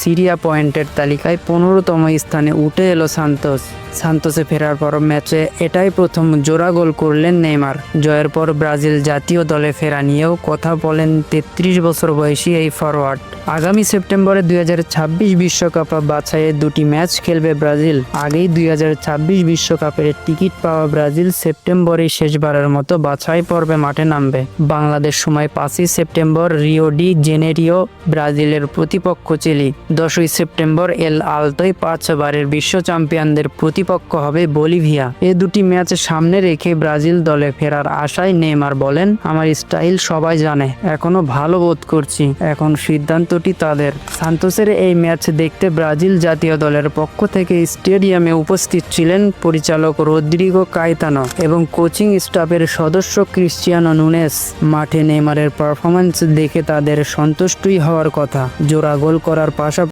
Syria পয়েন্টের তালিকায় 15তম স্থানে উঠে এলো সান্তোসে ফেরার পর ম্যাচে এটাই প্রথম জোড়া গোল করলেন নেইমার। জয়ের পর ব্রাজিল জাতীয় দলে ফেরা নিয়েও কথা বলেন 33 বছর বয়সী এই ফরওয়ার্ড। আগামী সেপ্টেম্বরে 2026 বিশ্বকাপ বাছাইয়ে 2টি ম্যাচ খেলবে ব্রাজিল। আগেই 2026 বিশ্বকাপের টিকিট পাওয়া ব্রাজিল সেপ্টেম্বরে শেষবারের মতো বাছাই পর্বে মাঠে নামবে। বাংলাদেশ সময় 5ই সেপ্টেম্বর রিও ডি জেনেরিও ব্রাজিলের প্রতিপক্ষ চিলি। 10ই সেপ্টেম্বর এল আলতোয় 5 বারের বিশ্ব চ্যাম্পিয়নদের প্রতিপক্ষ হবে বলিভিয়া। এই 2টি ম্যাচ সামনে রেখে ব্রাজিল দলে ফেরার আশায় নেইমার বলেন, আমার স্টাইল সবাই জানে, এখনো ভালো বোধ করছি, এখন সিদ্ধান্তটি তাদের। সান্তোসের এই ম্যাচ দেখতে ব্রাজিল জাতীয় দলের পক্ষ থেকে স্টেডিয়ামে উপস্থিত ছিলেন পরিচালক রদ্রিগো কায়েতানো এবং কোচিং স্টাফের সদস্য ক্রিস্টিয়ানো নুনেস। মাঠে নেইমারের পারফরম্যান্স দেখে তাদের সন্তুষ্টই হওয়ার কথা। জোড়া গোল করার পাশাপাশি